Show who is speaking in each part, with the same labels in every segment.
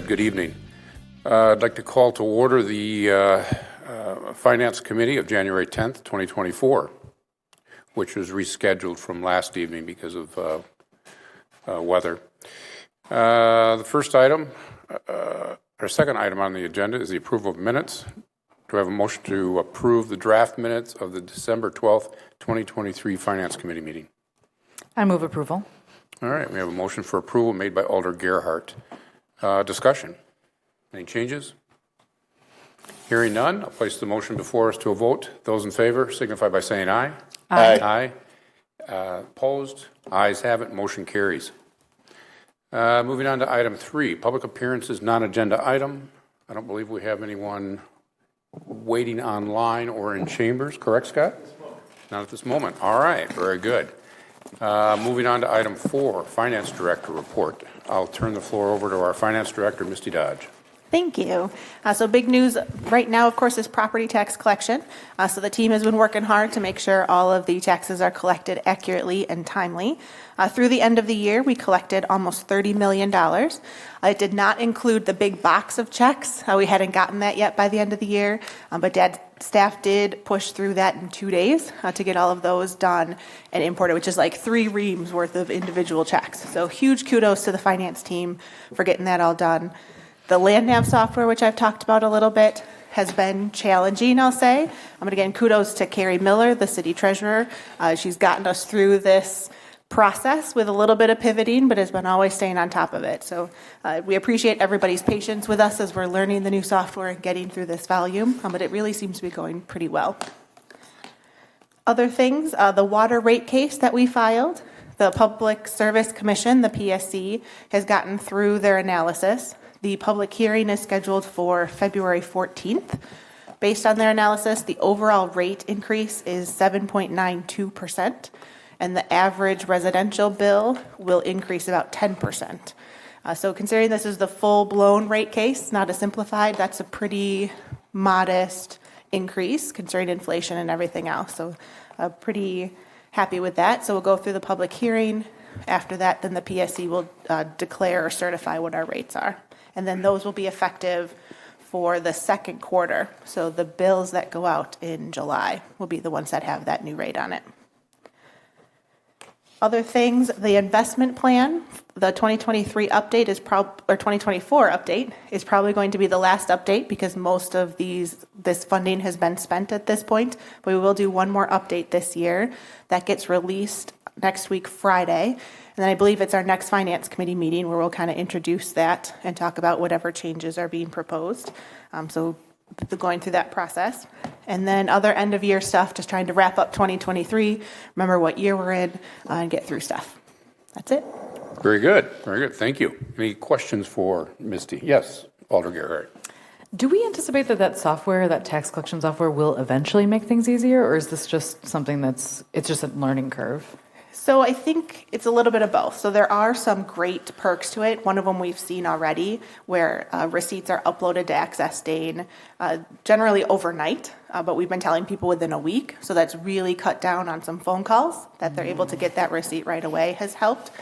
Speaker 1: Good evening. I'd like to call to order the Finance Committee of January 10th, 2024, which was rescheduled from last evening because of weather. The first item, or second item on the agenda is the approval of minutes. Do I have a motion to approve the draft minutes of the December 12th, 2023 Finance Committee meeting?
Speaker 2: I move approval.
Speaker 1: All right, we have a motion for approval made by Alder Gerhardt. Discussion. Any changes? Hearing none, I'll place the motion before us to a vote. Those in favor signify by saying aye.
Speaker 2: Aye.
Speaker 1: Aye. Opposed? Ayes have it. Motion carries. Moving on to item 3, public appearances, non-agenda item. I don't believe we have anyone waiting online or in chambers. Correct, Scott? Not at this moment. All right. Very good. Moving on to item 4, Finance Director report. I'll turn the floor over to our Finance Director, Misty Dodge.
Speaker 3: Thank you. So big news right now, of course, is property tax collection. So the team has been working hard to make sure all of the taxes are collected accurately and timely. Through the end of the year, we collected almost $30 million. It did not include the big box of checks. We hadn't gotten that yet by the end of the year, but Dad's staff did push through that in 2 days to get all of those done and imported, which is like 3 reams worth of individual checks. So huge kudos to the finance team for getting that all done. The LandNav software, which I've talked about a little bit, has been challenging, I'll say. But again, kudos to Carrie Miller, the city treasurer. She's gotten us through this process with a little bit of pivoting, but has been always staying on top of it. So we appreciate everybody's patience with us as we're learning the new software and getting through this volume, but it really seems to be going pretty well. Other things, the water rate case that we filed, the Public Service Commission, the PSC, has gotten through their analysis. The public hearing is scheduled for February 14th. Based on their analysis, the overall rate increase is 7.92%, and the average residential bill will increase about 10%. So considering this is the full-blown rate case, not a simplified, that's a pretty modest increase considering inflation and everything else. So pretty happy with that. So we'll go through the public hearing. After that, then the PSC will declare or certify what our rates are. And then those will be effective for the second quarter. So the bills that go out in July will be the ones that have that new rate on it. Other things, the investment plan, the 2023 update is 2024 update is probably going to be the last update because most of this funding has been spent at this point. But we will do one more update this year that gets released next week, Friday. And then I believe it's our next Finance Committee meeting where we'll kind of introduce that and talk about whatever changes are being proposed. So going through that process. And then other end of year stuff, just trying to wrap up 2023, remember what year we're in, and get through stuff. That's it.
Speaker 1: Very good. Very good. Thank you. Any questions for Misty? Yes, Alder Gerhardt.
Speaker 2: Do we anticipate that software, that tax collection software, will eventually make things easier, or is this just something it's just a learning curve?
Speaker 3: So I think it's a little bit of both. So there are some great perks to it. One of them we've seen already where receipts are uploaded to Access Dane generally overnight, but we've been telling people within a week. So that's really cut down on some phone calls that they're able to get that receipt right away has helped.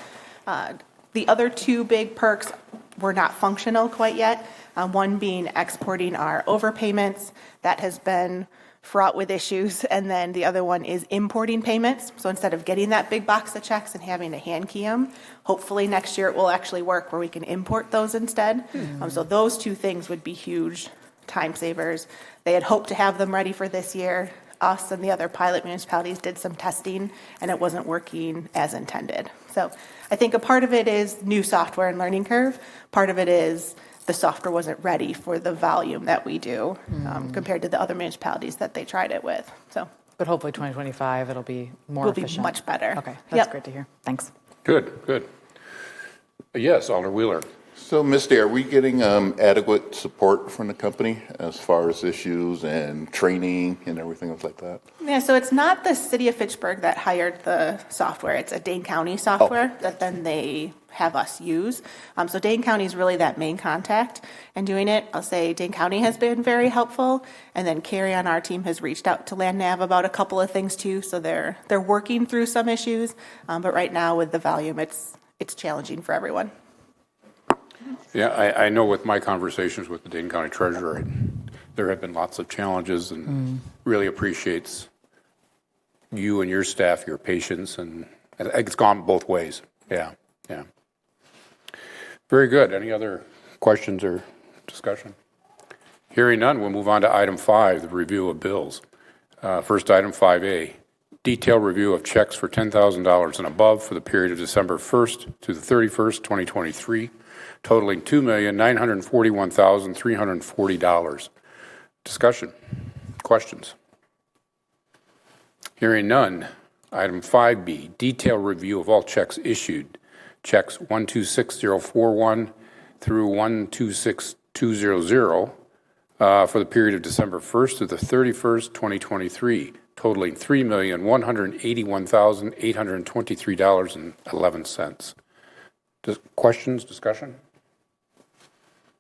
Speaker 3: The other 2 big perks were not functional quite yet. One being exporting our overpayments. That has been fraught with issues, and then the other one is importing payments. So instead of getting that big box of checks and having to hand key them, hopefully next year it will actually work where we can import those instead. So those 2 things would be huge time savers. They had hoped to have them ready for this year. Us and the other pilot municipalities did some testing and it wasn't working as intended. So I think a part of it is new software and learning curve. Part of it is the software wasn't ready for the volume that we do compared to the other municipalities that they tried it with. So,
Speaker 2: but hopefully 2025 it'll be more efficient.
Speaker 3: Will be much better.
Speaker 2: Okay, that's great to hear. Thanks.
Speaker 1: Good, good. Yes, Alder Wheeler.
Speaker 4: So, Misty, are we getting adequate support from the company as far as issues and training and everything else like that?
Speaker 3: Yeah, so it's not the city of Fitchburg that hired the software. It's a Dane County software that then they have us use. So Dane County is really that main contact and doing it. I'll say Dane County has been very helpful. And then Carrie on our team has reached out to LandNav about a couple of things too. So they're working through some issues. But right now with the volume, it's challenging for everyone.
Speaker 1: Yeah, I know with my conversations with the Dane County Treasurer, there have been lots of challenges, and really appreciates you and your staff, your patience, and it's gone both ways. Yeah, yeah. Very good. Any other questions or discussion? Hearing none, we'll move on to item 5, the review of bills. First item 5A, detailed review of checks for $10,000 and above for the period of December 1st to the 31st, 2023, totaling $2,941,340. Discussion? Questions? Hearing none. Item 5B, detailed review of all checks issued. Checks 126041 through 126200 for the period of December 1st to the 31st, 2023, totaling $3,181,823.11. Questions, discussion?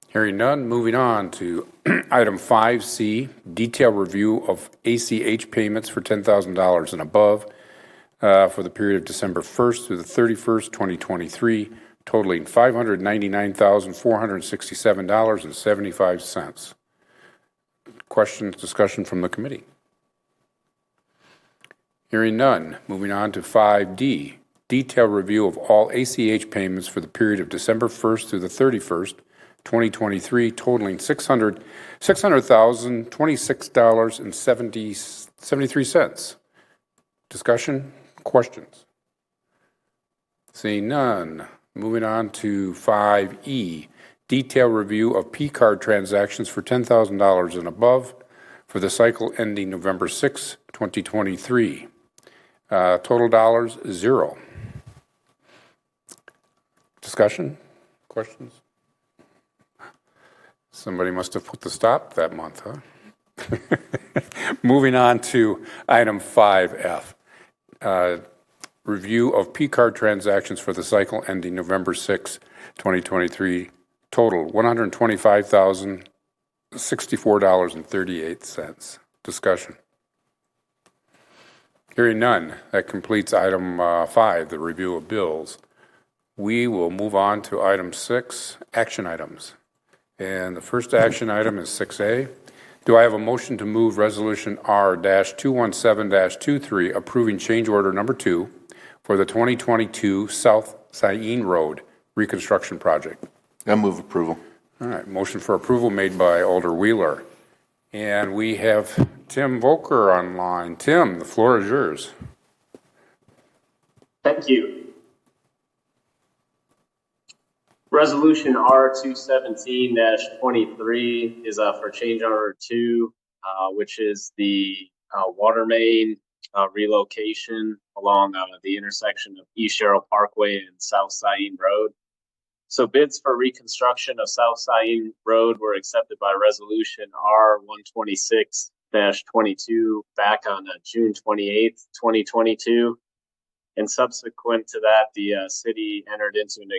Speaker 1: Hearing none, moving on to item 5C, detailed review of ACH payments for $10,000 and above for the period of December 1st through the 31st, 2023, totaling $599,467.75. Questions, discussion from the committee? Hearing none, moving on to 5D, detailed review of all ACH payments for the period of December 1st through the 31st, 2023, totaling $600,026.73. Discussion, questions? Seeing none, moving on to 5E, detailed review of P-card transactions for $10,000 and above for the cycle ending November 6, 2023. Total dollars, 0. Discussion, questions? Somebody must have put the stop that month, huh? Moving on to item 5F, review of P-card transactions for the cycle ending November 6, 2023, total $125,064.38. Discussion. Hearing none, that completes item 5, the review of bills. We will move on to item 6, action items. And the first action item is 6A. Do I have a motion to move resolution R-217-23 approving change order number 2 for the 2022 South Saline Road reconstruction project?
Speaker 4: I move approval.
Speaker 1: All right, motion for approval made by Alder Wheeler. And we have Tim Volker online. Tim, the floor is yours.
Speaker 5: Thank you. Resolution R-217-23 is for change order 2, which is the water main relocation along the intersection of East Sherrill Parkway and South Saline Road. So bids for reconstruction of South Saline Road were accepted by resolution R-126-22 back on June 28th, 2022. And subsequent to that, the city entered into an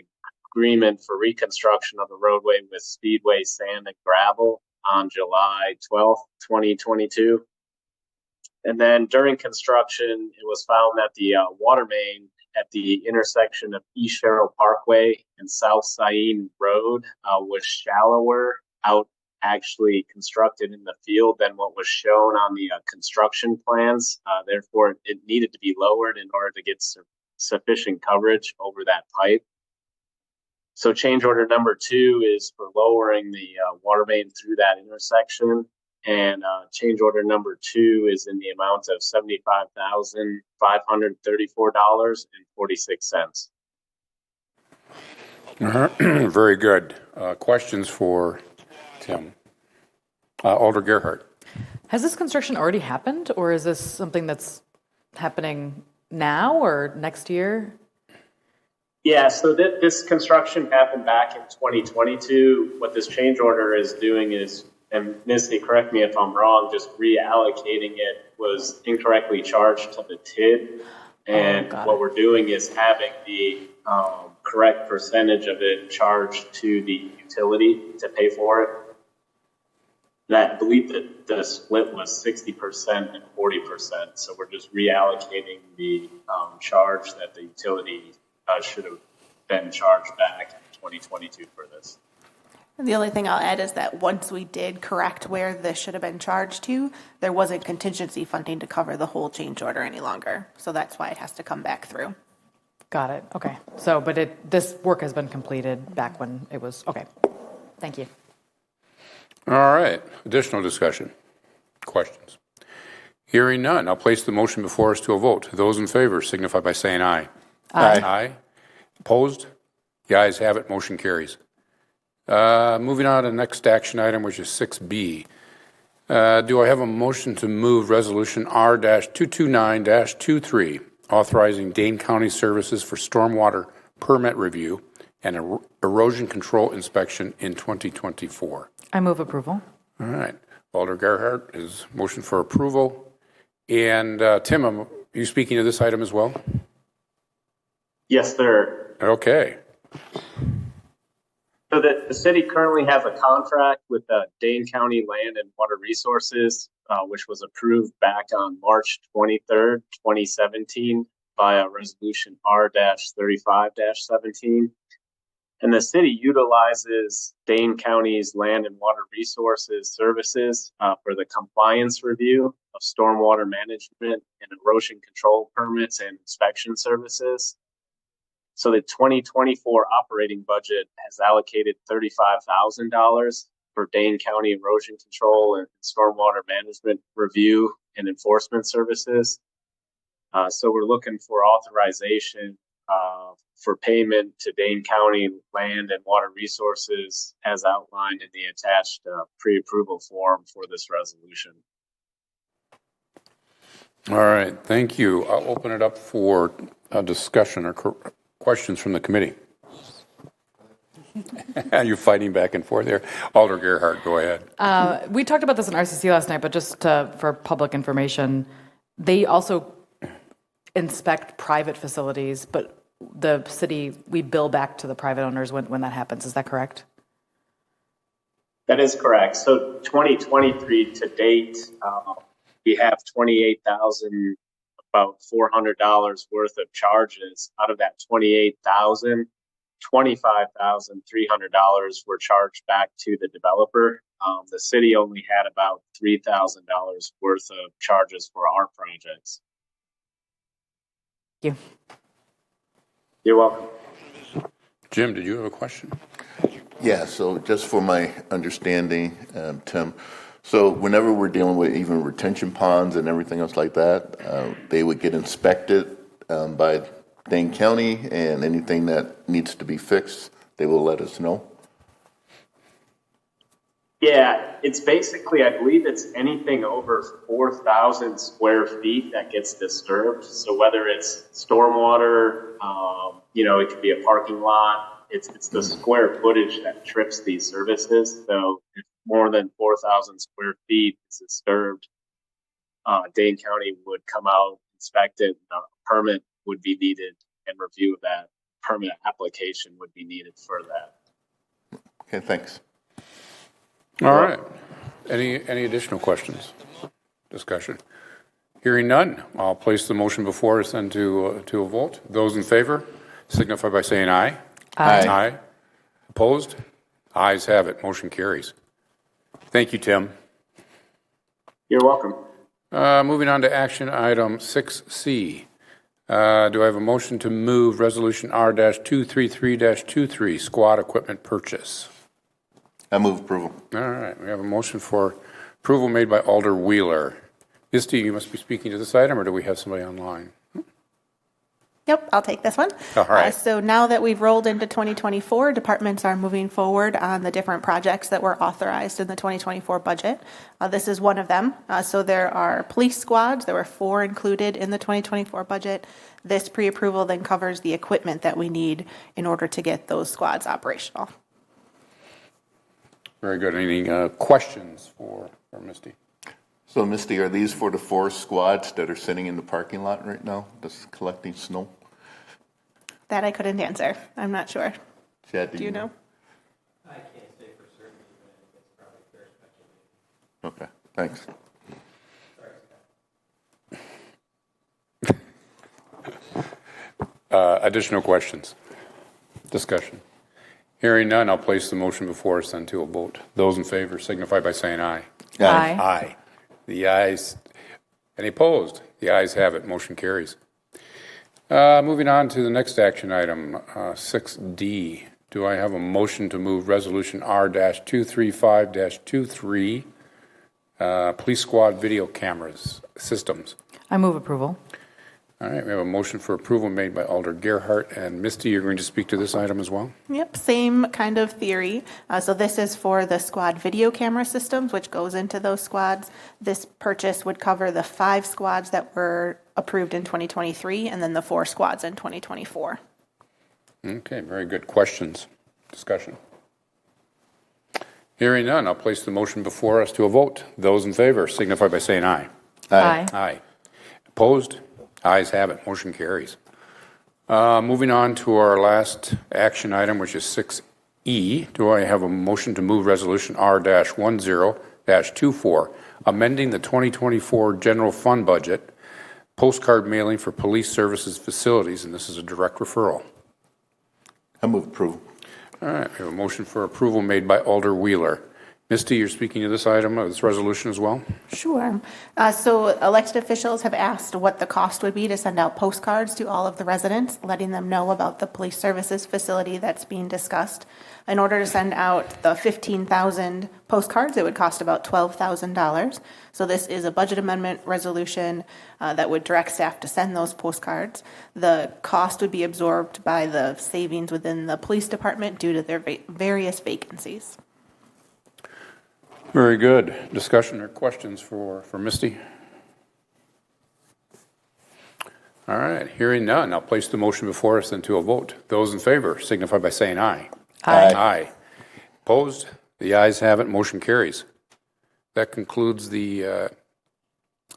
Speaker 5: agreement for reconstruction of the roadway with Speedway Sand and Gravel on July 12th, 2022. And then during construction, it was found that the water main at the intersection of East Sherrill Parkway and South Saline Road was shallower out actually constructed in the field than what was shown on the construction plans. Therefore, it needed to be lowered in order to get sufficient coverage over that pipe. So change order number 2 is for lowering the water main through that intersection. And change order number 2 is in the amount of $75,534.46.
Speaker 1: Very good. Questions for Tim? Alder Gerhardt.
Speaker 2: Has this construction already happened, or is this something that's happening now or next year?
Speaker 5: Yeah, so this construction happened back in 2022. What this change order is doing is, and Misty, correct me if I'm wrong, just reallocating it was incorrectly charged to the TID. And what we're doing is having the correct percentage of it charged to the utility to pay for it. And I believe that the split was 60% and 40%. So we're just reallocating the charge that the utility should have been charged back in 2022 for this.
Speaker 3: And the only thing I'll add is that once we did correct where this should have been charged to, there wasn't contingency funding to cover the whole change order any longer. So that's why it has to come back through.
Speaker 2: Got it. Okay. So, but this work has been completed back when it was, okay. Thank you.
Speaker 1: All right. Additional discussion? Questions? Hearing none, I'll place the motion before us to a vote. Those in favor signify by saying aye.
Speaker 4: Aye.
Speaker 1: Aye. Opposed? The ayes have it. Motion carries. Moving on to the next action item, which is 6B. Do I have a motion to move Resolution R-229-23, authorizing Dane County services for stormwater permit review and erosion control inspection in 2024?
Speaker 2: I move approval.
Speaker 1: All right. Alder Gerhardt is motion for approval. And Tim, are you speaking to this item as well?
Speaker 5: Yes, sir.
Speaker 1: Okay.
Speaker 5: So the city currently has a contract with Dane County Land and Water Resources, which was approved back on March 23rd, 2017 via Resolution R-35-17. And the city utilizes Dane County's Land and Water Resources services for the compliance review of stormwater management and erosion control permits and inspection services. So the 2024 operating budget has allocated $35,000 for Dane County erosion control and stormwater management review and enforcement services. So we're looking for authorization for payment to Dane County Land and Water Resources as outlined in the attached pre-approval form for this resolution.
Speaker 1: All right. Thank you. I'll open it up for a discussion or questions from the committee. You're fighting back and forth there. Alder Gerhardt, go ahead.
Speaker 2: We talked about this in RCC last night, but just for public information, they also inspect private facilities, but the city, we bill back to the private owners when that happens. Is that correct?
Speaker 5: That is correct. So 2023 to date, we have $28,000, about $400 worth of charges. Out of that $28,000, $25,300 were charged back to the developer. The city only had about $3,000 worth of charges for our projects.
Speaker 2: Thank you.
Speaker 5: You're welcome.
Speaker 1: Jim, did you have a question?
Speaker 4: Yeah, so just for my understanding, Tim, so whenever we're dealing with even retention ponds and everything else like that, they would get inspected by Dane County, and anything that needs to be fixed, they will let us know?
Speaker 5: Yeah, it's basically, I believe it's anything over 4,000 square feet that gets disturbed. So whether it's stormwater, it could be a parking lot. It's the square footage that trips these services. So if more than 4,000 square feet is disturbed, Dane County would come out, inspect it, a permit would be needed, and review of that permit application would be needed for that.
Speaker 4: Okay, thanks.
Speaker 1: All right. Any additional questions? Discussion? Hearing none, I'll place the motion before us then to a vote. Those in favor signify by saying aye.
Speaker 4: Aye.
Speaker 1: Aye. Opposed? Ayes have it. Motion carries. Thank you, Tim.
Speaker 5: You're welcome.
Speaker 1: Moving on to action item 6C. Do I have a motion to move Resolution R-233-23, squad equipment purchase?
Speaker 4: I move approval.
Speaker 1: All right. We have a motion for approval made by Alder Wheeler. Misty, you must be speaking to this item, or do we have somebody online?
Speaker 3: Yep, I'll take this one.
Speaker 1: All right.
Speaker 3: So now that we've rolled into 2024, departments are moving forward on the different projects that were authorized in the 2024 budget. This is one of them. So there are police squads. There were 4 included in the 2024 budget. This pre-approval then covers the equipment that we need in order to get those squads operational.
Speaker 1: Very good. Any questions for Misty?
Speaker 4: So, Misty, are these for the 4 squads that are sitting in the parking lot right now, just collecting snow?
Speaker 3: That I couldn't answer. I'm not sure.
Speaker 4: Chad,
Speaker 3: Do you know?
Speaker 6: I can't say for certain, but I think it's probably fair speculation.
Speaker 4: Okay, thanks.
Speaker 1: Additional questions? Discussion? Hearing none, I'll place the motion before us then to a vote. Those in favor signify by saying aye.
Speaker 2: Aye.
Speaker 1: Aye. The ayes. Any opposed? The ayes have it. Motion carries. Moving on to the next action item, 6D. Do I have a motion to move Resolution R-235-23, Police Squad Video Cameras Systems?
Speaker 2: I move approval.
Speaker 1: All right, we have a motion for approval made by Alder Gerhart. And Misty, you're going to speak to this item as well?
Speaker 3: Yep, same kind of theory. So this is for the squad video camera systems, which goes into those squads. This purchase would cover the 5 squads that were approved in 2023 and then the 4 squads in 2024.
Speaker 1: Okay, very good. Questions? Discussion? Hearing none, I'll place the motion before us to a vote. Those in favor signify by saying aye.
Speaker 2: Aye.
Speaker 1: Aye. Opposed? Ayes have it. Motion carries. Moving on to our last action item, which is 6E. Do I have a motion to move Resolution R-10-24, amending the 2024 general fund budget, postcard mailing for police services facilities, and this is a direct referral.
Speaker 4: I move approval.
Speaker 1: All right, we have a motion for approval made by Alder Wheeler. Misty, you're speaking to this item, this resolution as well?
Speaker 3: Sure. So elected officials have asked what the cost would be to send out postcards to all of the residents, letting them know about the police services facility that's being discussed. In order to send out the 15,000 postcards, it would cost about $12,000. So this is a budget amendment resolution that would direct staff to send those postcards. The cost would be absorbed by the savings within the police department due to their various vacancies.
Speaker 1: Very good. Discussion or questions for Misty? All right, hearing none, I'll place the motion before us then to a vote. Those in favor signify by saying aye.
Speaker 2: Aye.
Speaker 1: Aye. Opposed? The ayes have it. Motion carries. That concludes the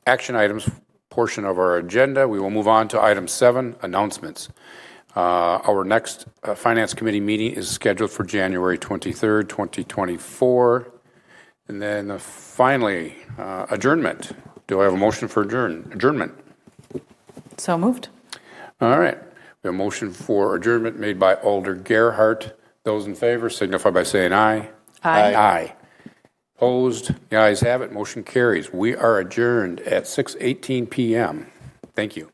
Speaker 1: action items portion of our agenda. We will move on to item 7, announcements. Our next Finance Committee meeting is scheduled for January 23rd, 2024. And then finally, adjournment. Do I have a motion for adjournment?
Speaker 2: So moved.
Speaker 1: All right. We have a motion for adjournment made by Alder Gerhart. Those in favor signify by saying aye.
Speaker 2: Aye.
Speaker 1: Aye. Opposed? The ayes have it. Motion carries. We are adjourned at 6:18 p.m. Thank you.